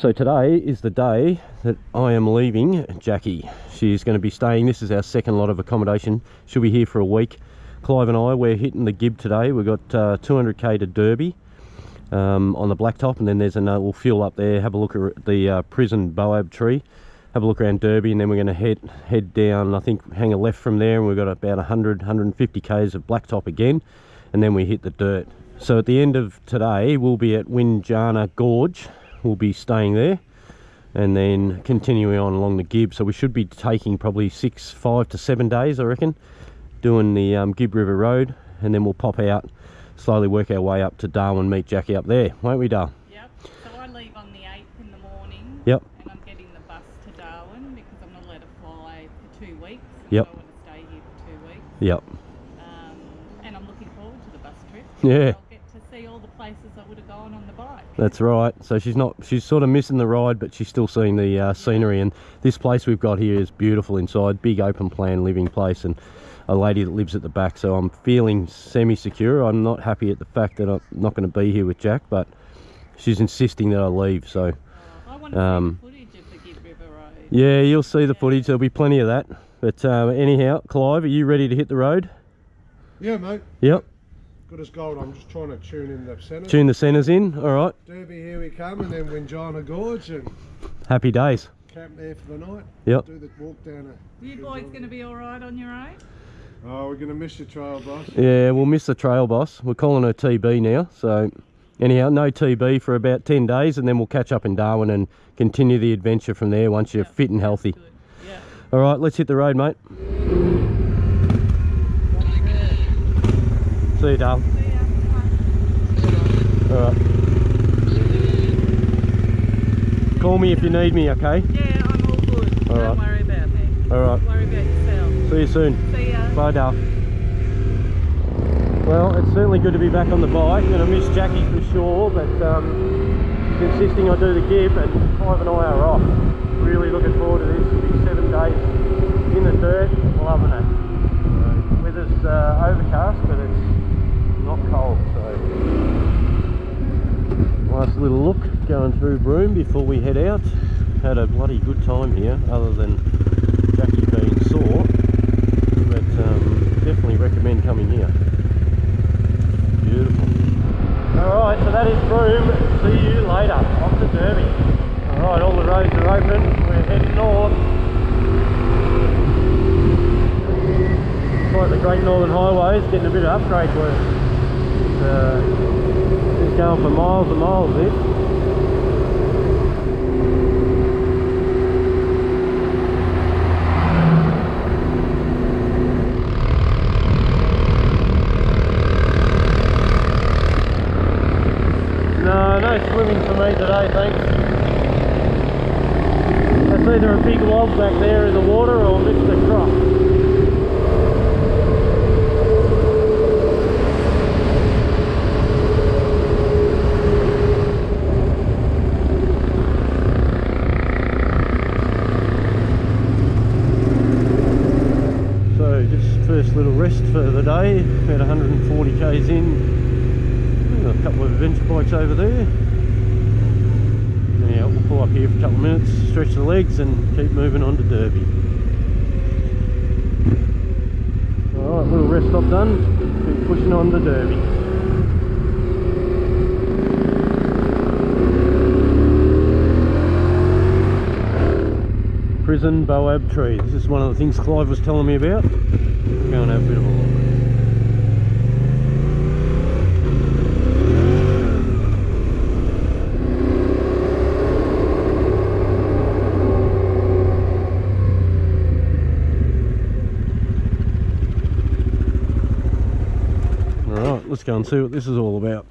So today is the day that I am leaving Jackie. She's going to be staying, this is our second lot of accommodation. She'll be here for a week. Clive and I, we're hitting the Gibb today. We've got 200k to Derby on the blacktop, and then there's another, we'll fuel up there, have a look at the prison boab tree, have a look around Derby, and then we're going to head down, I think hang a left from there, and we've got about 150 k's of blacktop again, and then we hit the dirt. So at the end of today, we'll be at Windjana Gorge. We'll be staying there and then continuing on along the Gibb. So we should be taking probably 5 to 7 days, I reckon, doing the Gibb River Road, and then we'll pop out, slowly work our way up to Darwin, meet Jackie up there, won't we, Dar? Yep. So I leave on the 8th in the morning. Yep. And I'm getting the bus to Darwin because I'm not allowed to fly for 2 weeks. Yep. I want to stay here for 2 weeks. Yep. And I'm looking forward to the bus trip. Yeah. I'll get to see all the places I would have gone on the bike. That's right. So she's sort of missing the ride, but she's still seeing the scenery. And this place we've got here is beautiful inside, big open plan living place, and a lady that lives at the back. So I'm feeling semi-secure. I'm not happy at the fact that I'm not going to be here with Jack, but she's insisting that I leave. So I want to see the footage of the Gibb River Road. yeah, you'll see the footage. There'll be plenty of that. But anyhow, Clive, are you ready to hit the road? Yeah, mate. Yep. Good as gold. I'm just trying to tune in the centre. Tune the centres in. All right. Derby, here we come, and then Windjana Gorge, and Happy days. camp there for the night. Yep. Do the walk down. You boys going to be all right on your own? Oh, we're going to miss your trail, boss. Yeah, we'll miss the trail boss. We're calling her TB now. So anyhow, no TB for about 10 days, and then we'll catch up in Darwin and continue the adventure from there once you're fit and healthy. Good. Yeah. All right, let's hit the road, mate. See you, Dale. See ya. All right. Call me if you need me, okay? Yeah, I'm all good. All Don't right. worry about me. All right. Don't worry about yourself. See you soon. See ya. Bye, Dale. Well, it's certainly good to be back on the bike. I'm going to miss Jackie for sure, but she's insisting I do the Gibb, and Clive and I are off. Really looking forward to this. It'll be 7 days in the dirt. Loving it. Weather's overcast, but it's not cold, so last little look going through Broome before we head out. Had a bloody good time here, other than Jackie being sore, but definitely recommend coming here. Beautiful. Alright, so that is Broome. See you later. Off to Derby. Alright, all the roads are open. We're heading north. It's like the Great Northern Highway is getting a bit of upgrade work. It's going for miles and miles, this. No swimming for me today, thanks. That's either a big log back there in the water or Mr. Croc. First little rest for the day, about 140 k's in. Got a couple of adventure bikes over there. Now we'll pull up here for a couple of minutes, stretch the legs, and keep moving on to Derby. Alright, little rest stop done, keep pushing on to Derby. Prison boab tree. This is one of the things Clive was telling me about. Go and have a bit of a look. Alright, let's go and see what this is all about.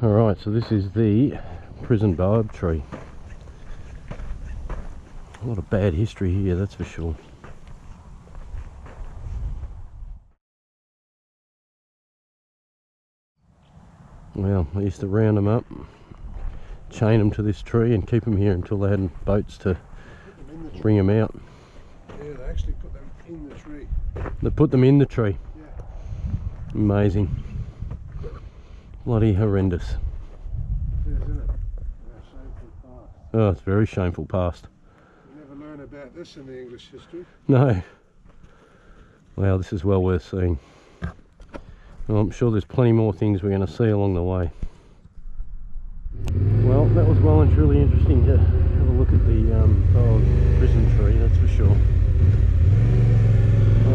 Alright, so this is the prison boab tree. A lot of bad history here, that's for sure. Well, they used to round them up, chain them to this tree and keep them here until they had boats to bring them out. Yeah, they actually put them in the tree. They put them in the tree. Yeah. Amazing. Bloody horrendous. It is, isn't it? Our shameful past. Oh, it's very shameful past. You never learn about this in the English history. No. Wow, this is well worth seeing. Well, I'm sure there's plenty more things we're going to see along the way. Well, that was well and truly interesting to have a look at the prison tree, that's for sure.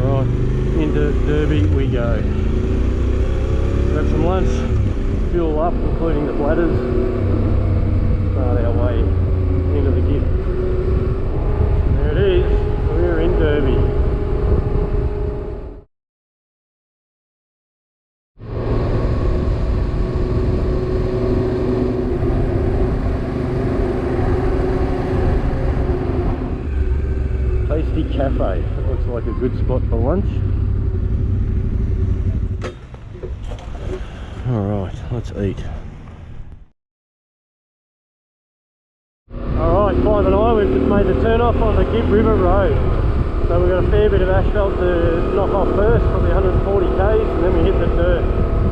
Alright, into Derby we go. Grab some lunch, fuel up, including the bladders. Start our way into the Gibb. There it is, we're in Derby. Tasty Cafe, it looks like a good spot for lunch. Alright, let's eat. Alright, Clive and I, we've just made the turn off on the Gibb River Road. So we've got a fair bit of asphalt to knock off first, probably 140 k's, and then we hit the dirt.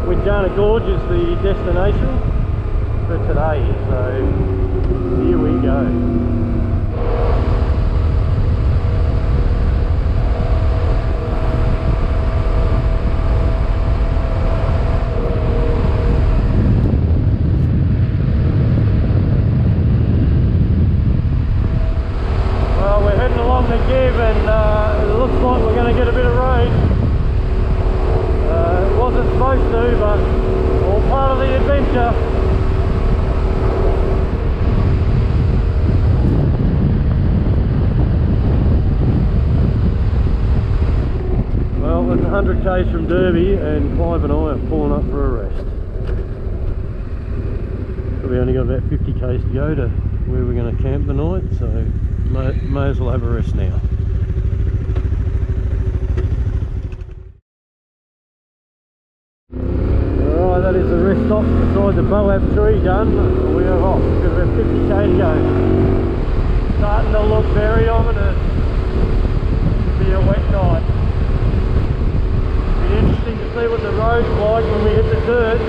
Windjana Gorge is the destination for today, so here we go. The Gibb, and it looks like we're going to get a bit of rain. It wasn't supposed to, but all part of the adventure. Well, it's 100 k's from Derby, and Clive and I are pulling up for a rest. So we only got about 50 k's to go to where we're going to camp the night, so may as well have a rest now. Alright, that is the rest stop beside the Boab tree done. We are off. We've got about 50k to go. Starting to look very ominous. It'll be a wet night. It'll be interesting to see what the road's like when we hit the dirt.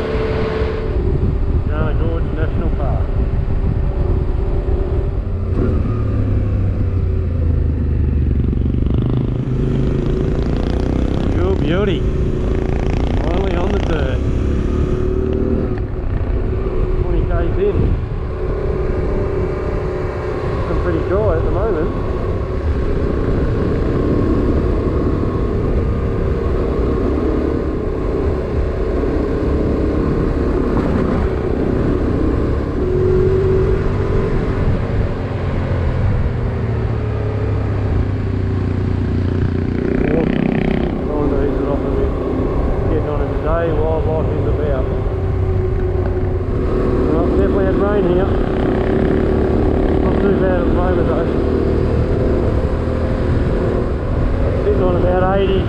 Windjana Gorge National Park. Beauty. Finally on the dirt. 20 k's in. Looking pretty dry at the moment.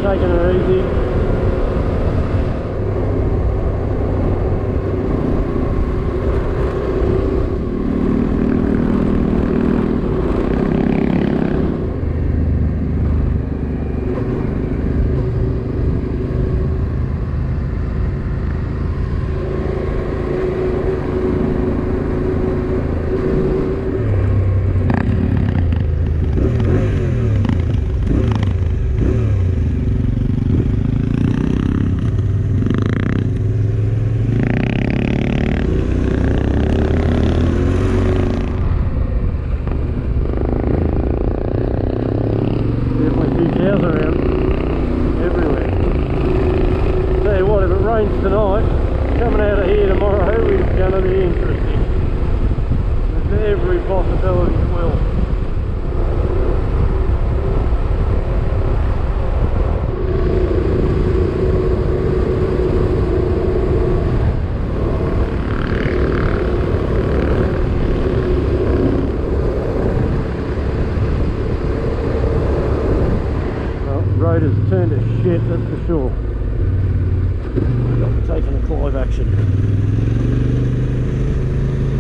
Taking it easy. Tonight, coming out of here tomorrow is going to be interesting. There's every possibility it will. Well, the road has turned to shit, that's for sure. Taking a Clive action.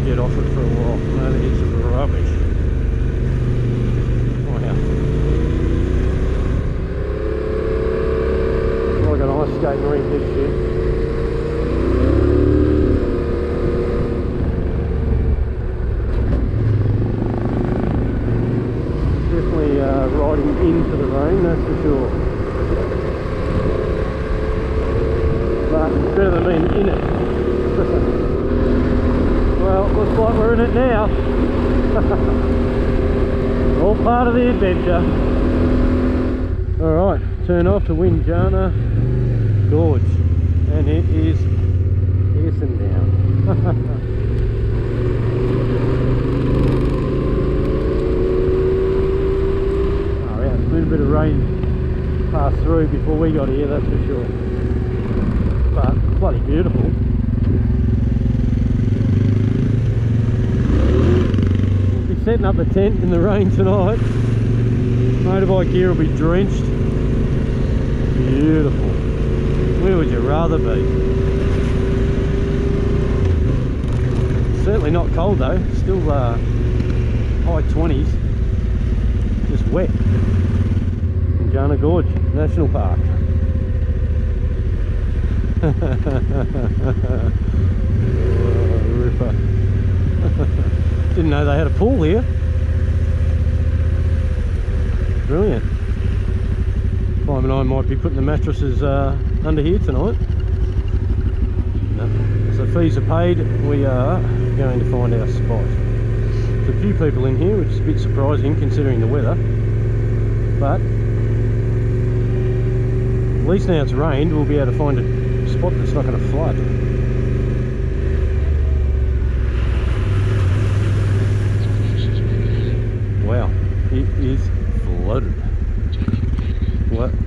Get off it for a while. That is rubbish. Wow. UK Marine Institute. Definitely riding into the rain, that's for sure. But it's better than being in it. Well, looks like we're in it now. All part of the adventure. Alright, turn off to Windjana Gorge, and it is piercing down. Oh yeah, a little bit of rain passed through before we got here, that's for sure. But bloody beautiful. We'll be setting up a tent in the rain tonight. Motorbike gear will be drenched. Beautiful. Where would you rather be? Certainly not cold though. Still high 20s. Just wet. Windjana Gorge National Park. Oh, ripper. Didn't know they had a pool here. Brilliant. Clive and I might be putting the mattresses under here tonight. No. So fees are paid, we are going to find our spot. There's a few people in here, which is a bit surprising considering the weather. But at least now it's rained, we'll be able to find a spot that's not going to flood. Wow, it is flooded.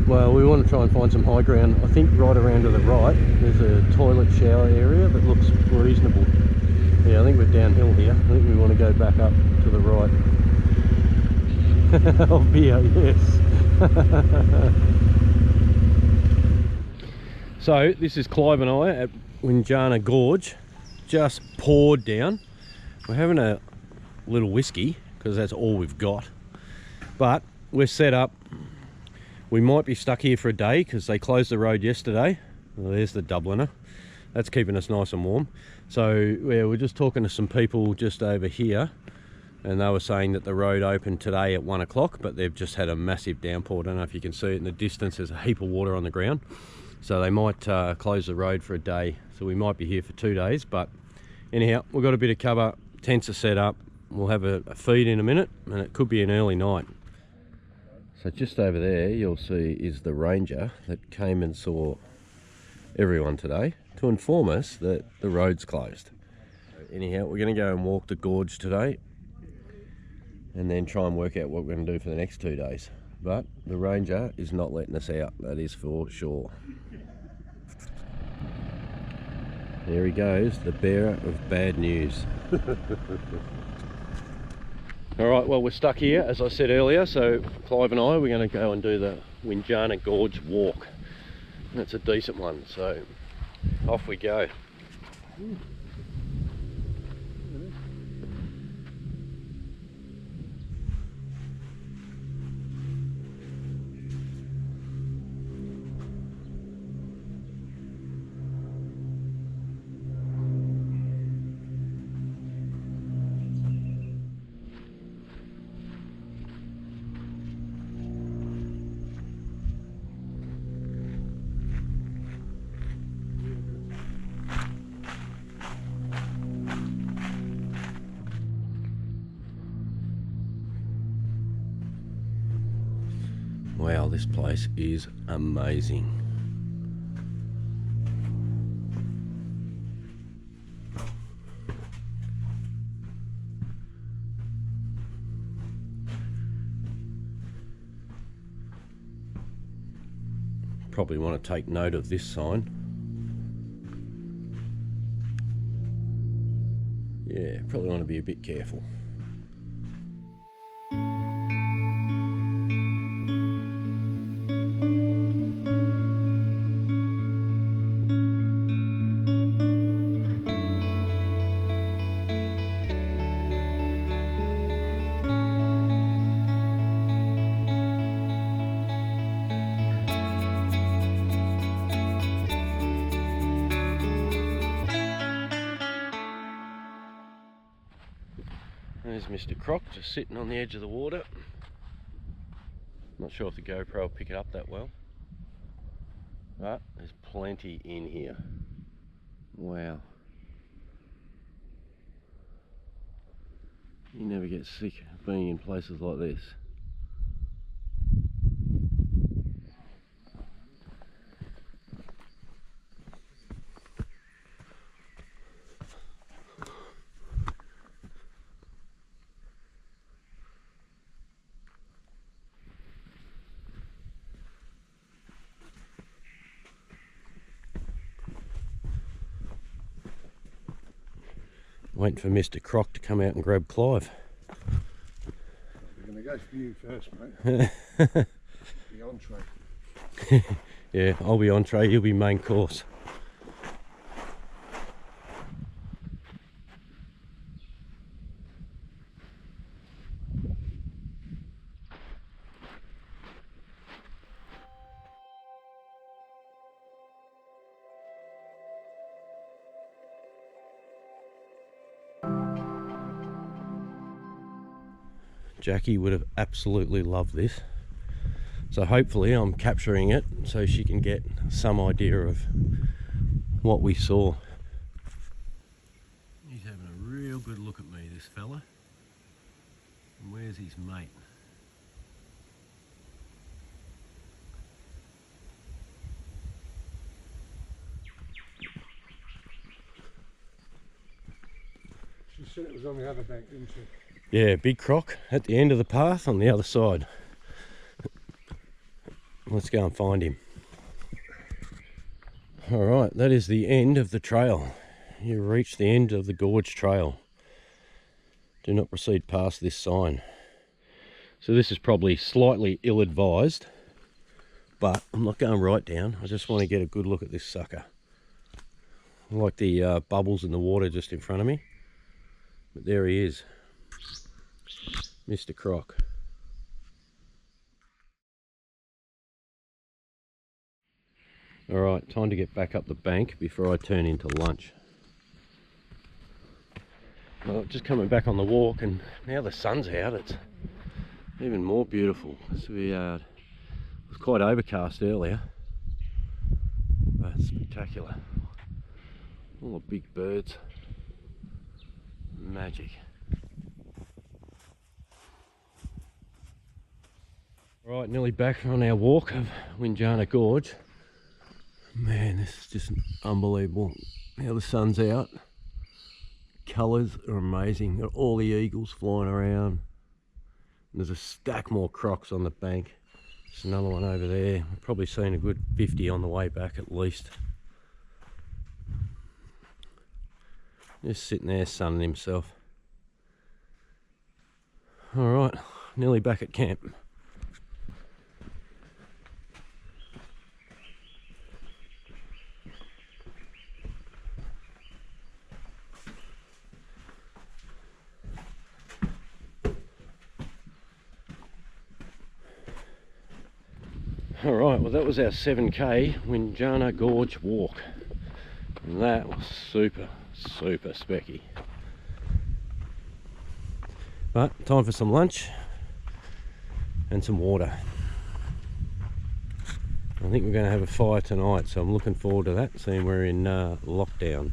Well, we want to try and find some high ground. I think right around to the right there's a toilet shower area that looks reasonable. Yeah, I think we're downhill here. I think we want to go back up to the right. Oh, beer, yes. So this is Clive and I at Windjana Gorge. Just poured down. We're having a little whiskey because that's all we've got. But we're set up. We might be stuck here for a day because they closed the road yesterday. Well, there's the Dubliner. That's keeping us nice and warm. So yeah, we're just talking to some people just over here, and they were saying that the road opened today at 1 o'clock, but they've just had a massive downpour. I don't know if you can see it in the distance. There's a heap of water on the ground. So they might close the road for a day. So we might be here for 2 days. But anyhow, we've got a bit of cover. Tents are set up. We'll have a feed in a minute, and it could be an early night. So just over there you'll see is the ranger that came and saw everyone today to inform us that the road's closed. Anyhow, we're going to go and walk the gorge today and then try and work out what we're going to do for the next 2 days. But the ranger is not letting us out, that is for sure. There he goes, the bearer of bad news. Alright, well we're stuck here as I said earlier, so Clive and I, we're going to go and do the Windjana Gorge walk. And it's a decent one, so off we go. Wow, this place is amazing. Probably want to take note of this sign. Yeah, probably want to be a bit careful. There's Mr. Croc just sitting on the edge of the water. Not sure if the GoPro will pick it up that well, but there's plenty in here. Wow. You never get sick of being in places like this. Waiting for Mr. Croc to come out and grab Clive. We're going to go for you first, mate. The entree. Yeah, I'll be entree, you'll be main course. Jackie would have absolutely loved this, so hopefully I'm capturing it so she can get some idea of what we saw. He's having a real good look at me, this fella. And where's his mate? She said it was on the other bank, didn't she? Yeah, big croc at the end of the path on the other side. Let's go and find him. Alright, that is the end of the trail. You reach the end of the gorge trail. Do not proceed past this sign. So this is probably slightly ill-advised, but I'm not going right down. I just want to get a good look at this sucker. I like the bubbles in the water just in front of me. But there he is. Mr. Croc. Alright, time to get back up the bank before I turn into lunch. Well, just coming back on the walk, and now the sun's out, it's even more beautiful. So it was quite overcast earlier, but it's spectacular. All the big birds. Magic. Right, nearly back on our walk of Windjana Gorge. Man, this is just unbelievable. Now the sun's out. Colours are amazing. Got all the eagles flying around. And there's a stack more crocs on the bank. There's another one over there. I've probably seen a good 50 on the way back at least. Just sitting there sunning himself. Alright, nearly back at camp. Alright, well that was our 7k Windjana Gorge walk. And that was super specky. But time for some lunch and some water. I think we're going to have a fire tonight, so I'm looking forward to that, seeing we're in lockdown.